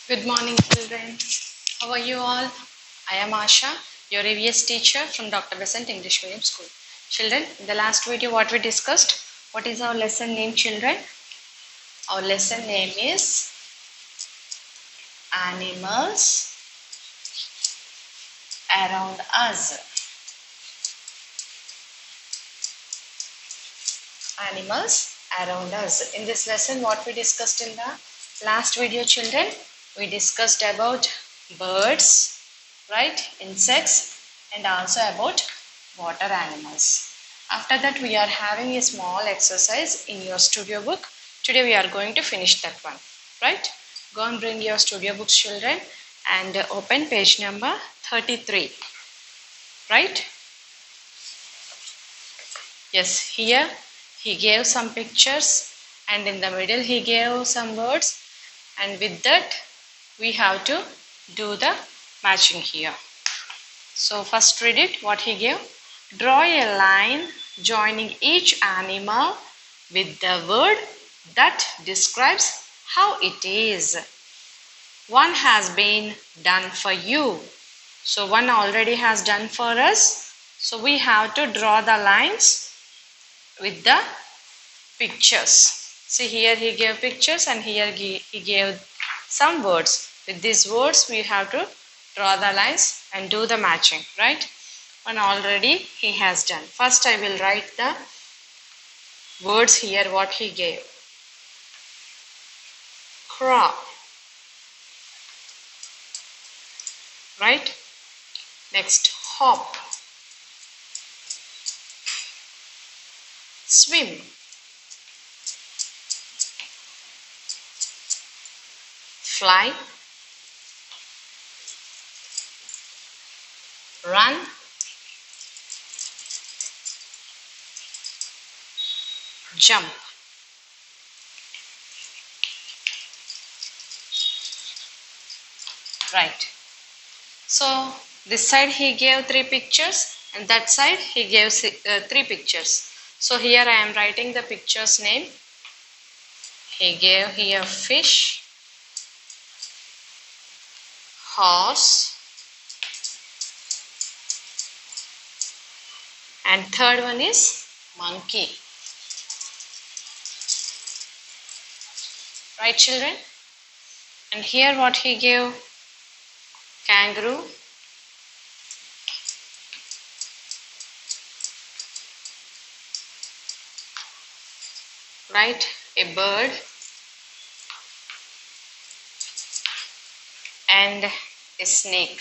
Good morning, children. How are you all? I am Asha, your EVS teacher from Dr. Besant English Medium School. Children, in the last video, what we discussed? What is our lesson name, children? Our lesson name is Animals Around Us. Animals around us. In this lesson, what we discussed in the last video, children? We discussed about birds, right, insects, and also about water animals. After that, we are having a small exercise in your studio book. Today we are going to finish that one, right? Go and bring your studio books, children, and open page number 33, right? Yes, here he gave some pictures and in the middle he gave some words, and with that we have to do the matching here. So first read it, what he gave. Draw a line joining each animal with the word that describes how it is. One has been done for you. So one already has done for us. So we have to draw the lines with the pictures. See, here he gave pictures and here he gave some words. With these words we have to draw the lines and do the matching, right? One already he has done. First I will write the words here what he gave. Crow, right? Next, hop, swim, fly, run, jump. Right. So this side he gave 3 pictures and that side he gave 3 pictures. So here I am writing the picture's name. He gave here fish, horse, and third one is monkey. Right, children? And here what he gave? Kangaroo, right? A bird and a snake.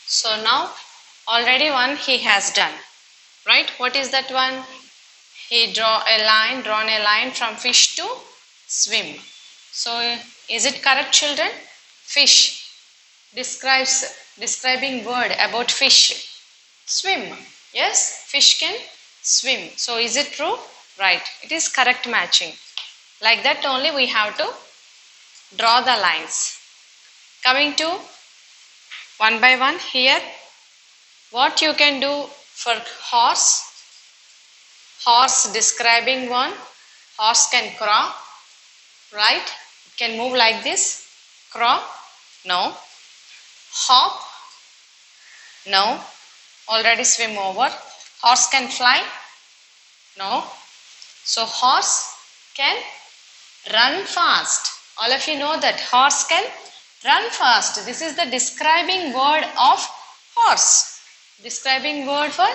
So now already one he has done, right? What is that one? He drawn a line from fish to swim. So is it correct, children? Fish describing word about fish. Swim. Yes, fish can swim. So is it true? Right. It is correct matching. Like that only we have to draw the lines. Coming to one by one here, what you can do for horse? Horse describing one. Horse can crawl, right? It can move like this. Crawl? No. Hop? No. Already swim over. Horse can fly? No. So horse can run fast. All of you know that horse can run fast. This is the describing word of horse. Describing word for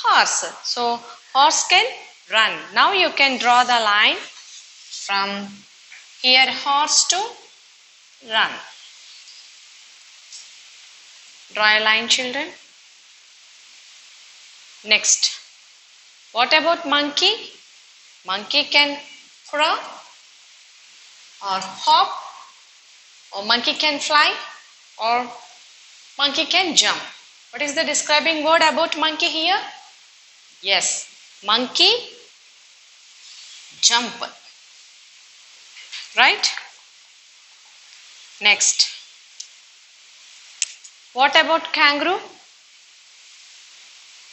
horse. So horse can run. Now you can draw the line from here horse to run. Draw a line, children. Next, what about monkey? Monkey can crawl or hop, or monkey can fly, or monkey can jump. What is the describing word about monkey here? Yes, monkey jump. Right? Next, what about kangaroo?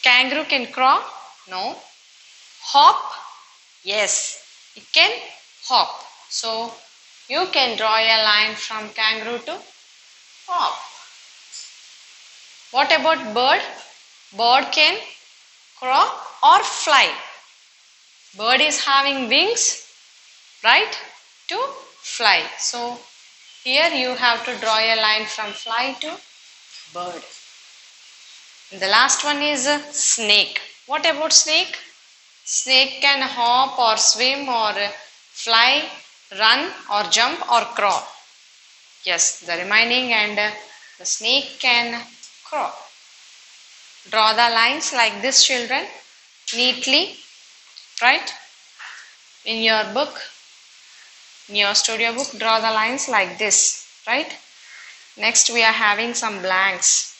Kangaroo can crawl? No. Hop? Yes, it can hop. So you can draw a line from kangaroo to hop. What about bird? Bird can croak or fly. Bird is having wings, right, to fly. So here you have to draw a line from fly to bird. And the last one is snake. What about snake? Snake can hop or swim or fly, run or jump or crawl. Yes, the remaining and the snake can crawl. Draw the lines like this, children, neatly, right? In your book, in your studio book, draw the lines like this, right? Next we are having some blanks.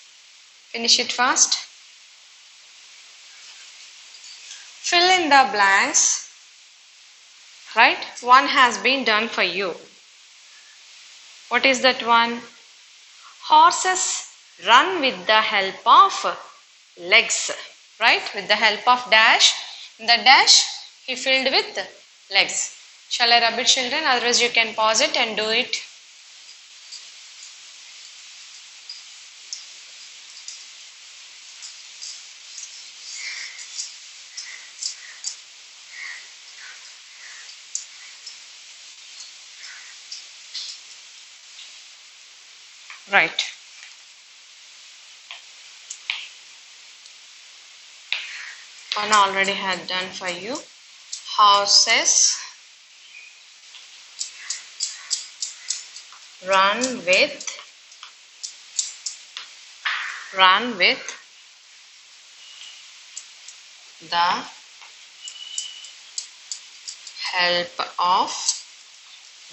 Finish it fast. Fill in the blanks, right? One has been done for you. What is that one? Horses run with the help of legs, right? With the help of dash. In the dash, he filled with legs. Shall I rub it, children? Otherwise you can pause it and do it. Right. One already had done for you. Horses run with the help of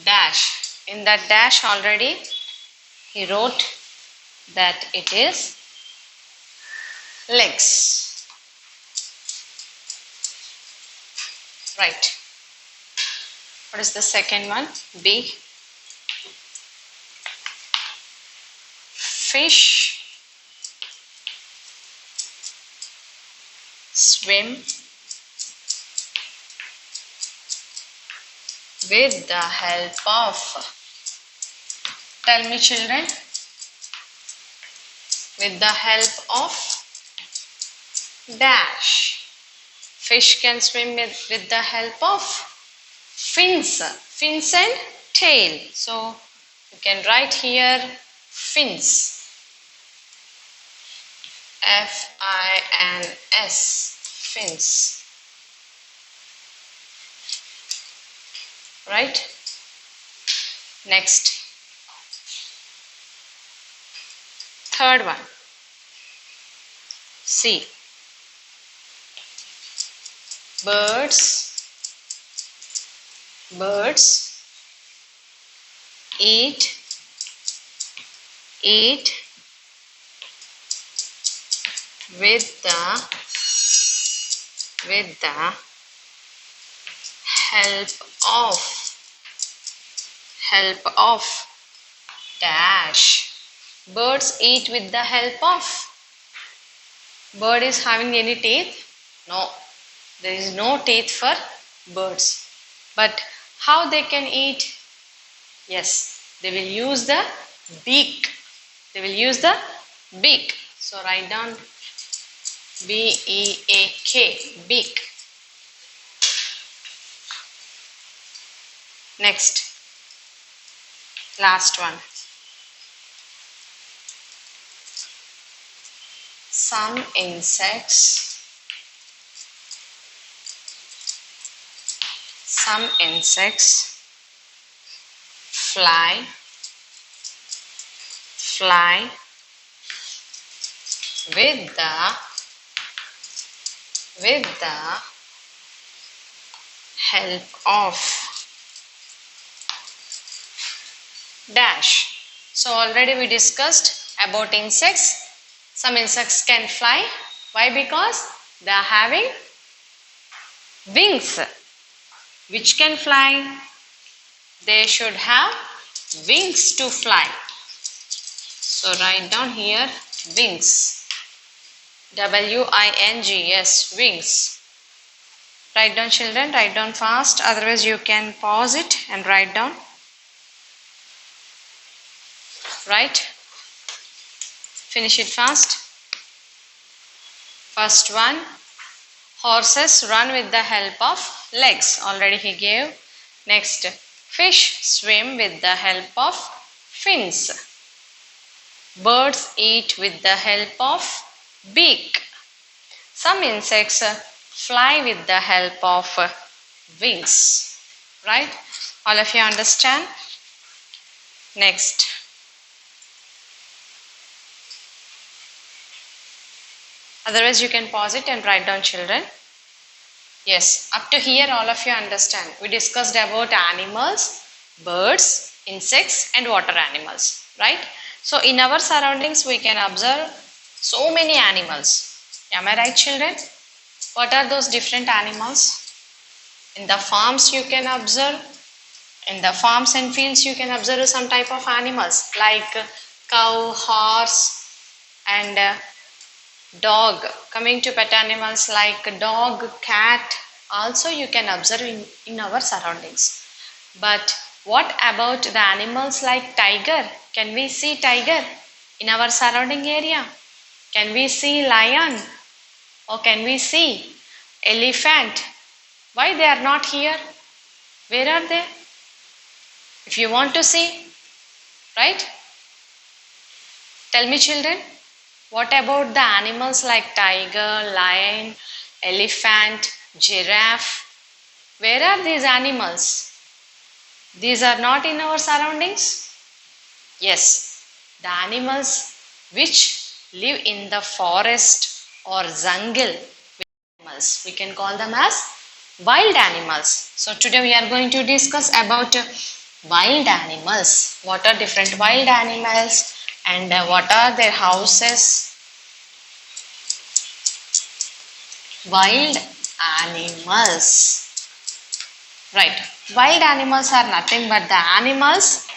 dash. In that dash already he wrote that it is legs. Right. What is the second one? B. Fish swim with the help of, tell me, children, with the help of dash. Fish can swim with the help of fins and tail. So you can write here fins. F-I-N-S, fins. Right? Next. Third one. C. Birds eat with the help of dash. Birds eat with the help of. Bird is having any teeth? No. There is no teeth for birds. But how they can eat? Yes, they will use the beak. They will use the beak. So write down B-E-A-K, beak. Next, last one. Some insects fly with the help of dash. So already we discussed about insects. Some insects can fly. Why? Because they are having wings. Which can fly? They should have wings to fly. So write down here wings. W-I-N-G, yes, wings. Write down, children, write down fast, otherwise you can pause it and write down. Right? Finish it fast. First one, horses run with the help of legs. Already he gave. Next, fish swim with the help of fins. Birds eat with the help of beak. Some insects fly with the help of wings. Right? All of you understand? Next. Otherwise you can pause it and write down, children. Yes, up to here all of you understand. We discussed about animals, birds, insects and water animals. Right? So in our surroundings we can observe so many animals. Am I right, children? What are those different animals? In the farms you can observe. In the farms and fields you can observe some type of animals like cow, horse and dog. Coming to pet animals like dog, cat, also you can observe in our surroundings. But what about the animals like tiger? Can we see tiger in our surrounding area? Can we see lion? Or can we see elephant? Why they are not here? Where are they? If you want to see, right? Tell me, children, what about the animals like tiger, lion, elephant, giraffe? Where are these animals? These are not in our surroundings? Yes, the animals which live in the forest or jungle animals. We can call them as wild animals. So today we are going to discuss about wild animals. What are different wild animals and what are their houses? Wild animals. Right. Wild animals are nothing but the animals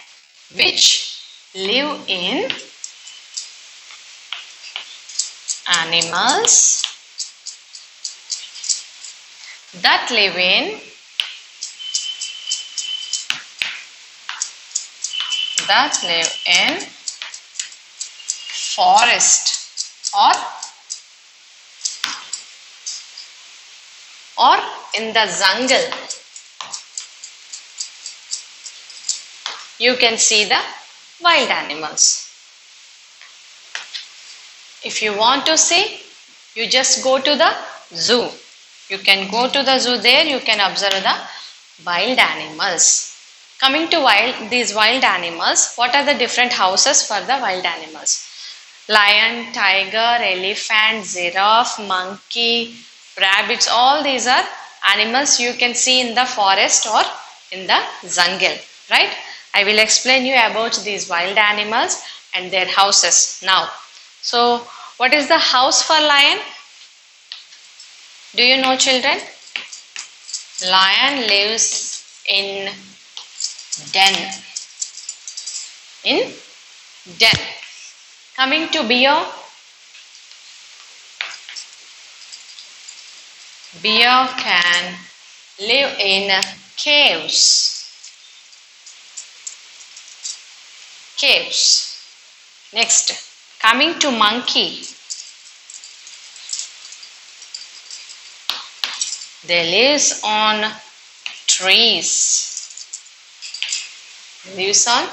which live in animals that live in forest or in the jungle. You can see the wild animals. If you want to see, you just go to the zoo. You can go to the zoo, there you can observe the wild animals. Coming to these wild animals, what are the different houses for the wild animals? Lion, tiger, elephant, giraffe, monkey, rabbits, all these are animals you can see in the forest or in the jungle, right? I will explain you about these wild animals and their houses now. So, what is the house for lion? Do you know, children? Lion lives in den. In den. Coming to bear. Bear can live in caves. Caves. Next, coming to monkey. They live on trees. Lives on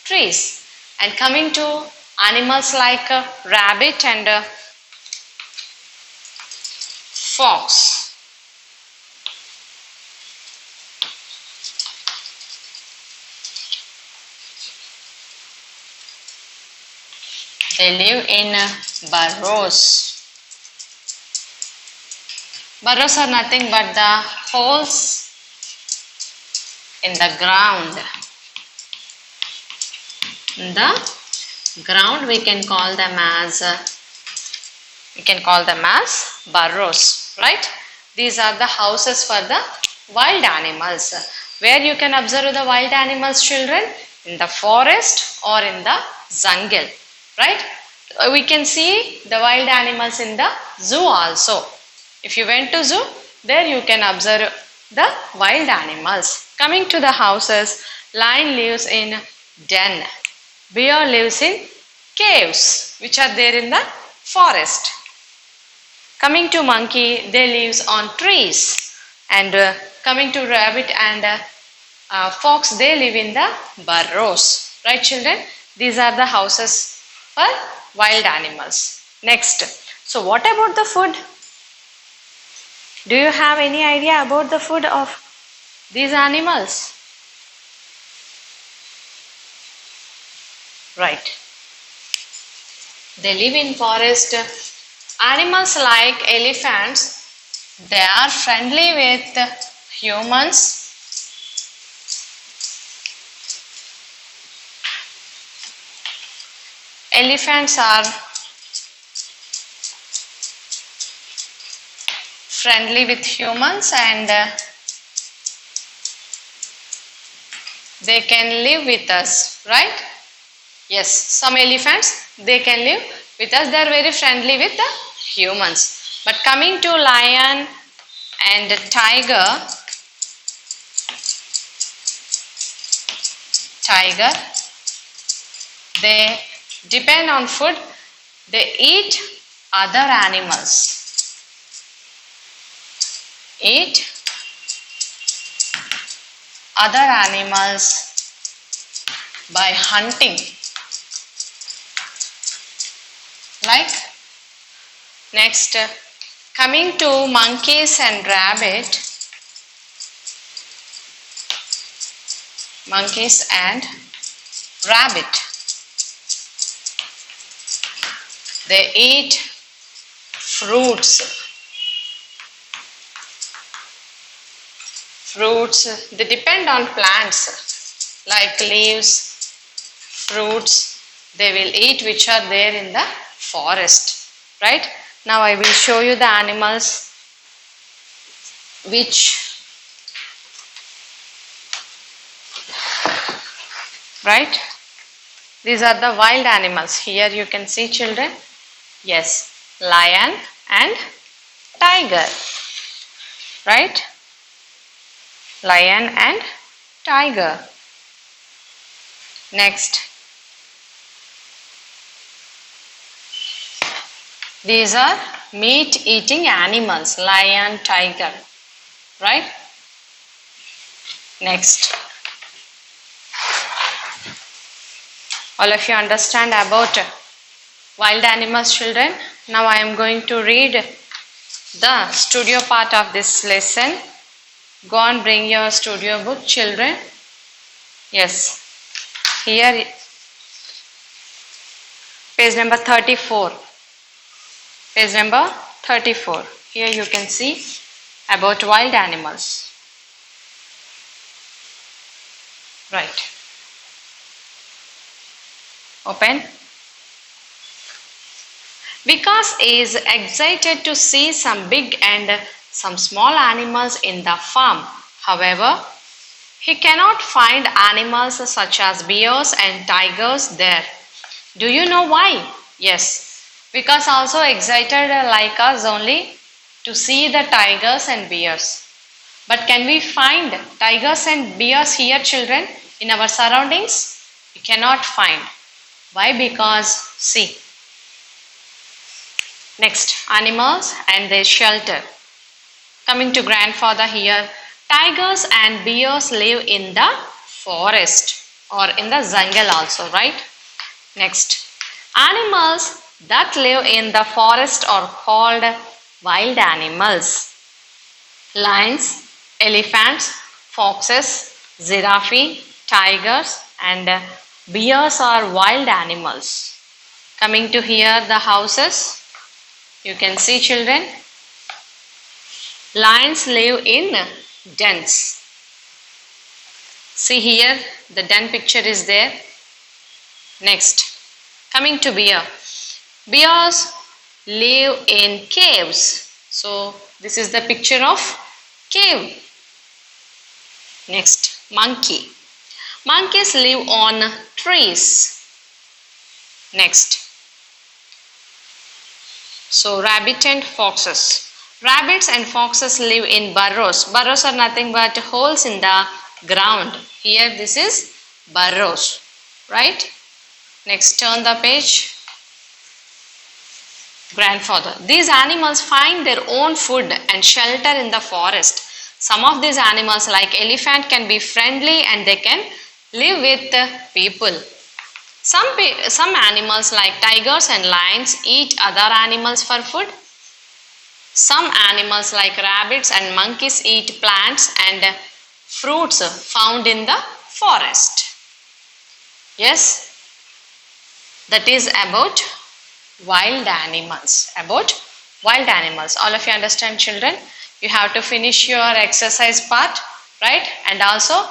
trees. And coming to animals like rabbit and fox. They live in burrows. Burrows are nothing but the holes in the ground. In the ground we can call them as burrows, right? These are the houses for the wild animals. Where you can observe the wild animals, children? In the forest or in the jungle, right? We can see the wild animals in the zoo also. If you went to zoo, There you can observe the wild animals. Coming to the houses, lion lives in den. Bear lives in caves, which are there in the forest. Coming to monkey, they lives on trees. And coming to rabbit and fox, they live in the burrows. Right, children? These are the houses for wild animals. Next. So what about the food? Do you have any idea about the food of these animals? Right. They live in forest. Animals like elephants, they are friendly with humans. Elephants are friendly with humans and they can live with us, right? Yes, some elephants, they can live with us. They are very friendly with the humans. But coming to lion and tiger, they depend on food. They eat other animals. Eat other animals by hunting. Like next, coming to monkeys and rabbit. Monkeys and rabbit. They eat fruits. Fruits, they depend on plants like leaves, fruits, they will eat which are there in the forest, right? Now I will show you the animals which, right? These are the wild animals. Here you can see, children. Yes, lion and tiger, right? Lion and tiger. Next. These are meat eating animals, lion, tiger, right? Next. All of you understand about wild animals, children? Now I am going to read the studio part of this lesson. Go on, bring your studio book, children. Yes. Here, page number 34. Page number 34. Here you can see about wild animals. Right. Open. Vikas is excited to see some big and some small animals in the farm. However, he cannot find animals such as bears and tigers there. Do you know why? Yes, Vikas also excited like us only to see the tigers and bears. But can we find tigers and bears here, children, in our surroundings? We cannot find. Why? Because, see. Next, animals and their shelter. Coming to grandfather here, tigers and bears live in the forest or in the jungle also, right? Next, animals that live in the forest are called wild animals. Lions, elephants, foxes, giraffe, tigers and bears are wild animals. Coming to here the houses, you can see, children. Lions live in dens. See here, the den picture is there. Next, coming to bear. Bears live in caves. So, this is the picture of cave. Next, monkey. Monkeys live on trees. Next. So, rabbit and foxes. Rabbits and foxes live in burrows. Burrows are nothing but holes in the ground. Here this is burrows, right? Next, turn the page. Grandfather. These animals find their own food and shelter in the forest. Some of these animals like elephant can be friendly and they can live with people. Some animals like tigers and lions eat other animals for food. Some animals like rabbits and monkeys eat plants and fruits found in the forest. Yes, that is about wild animals. About wild animals. All of you understand, children? You have to finish your exercise part, right? And also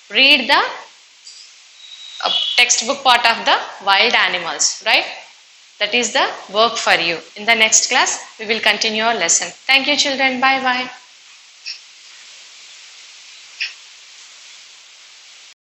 read the textbook part of the wild animals, right? That is the work for you. In the next class, we will continue our lesson. Thank you, children. Bye bye.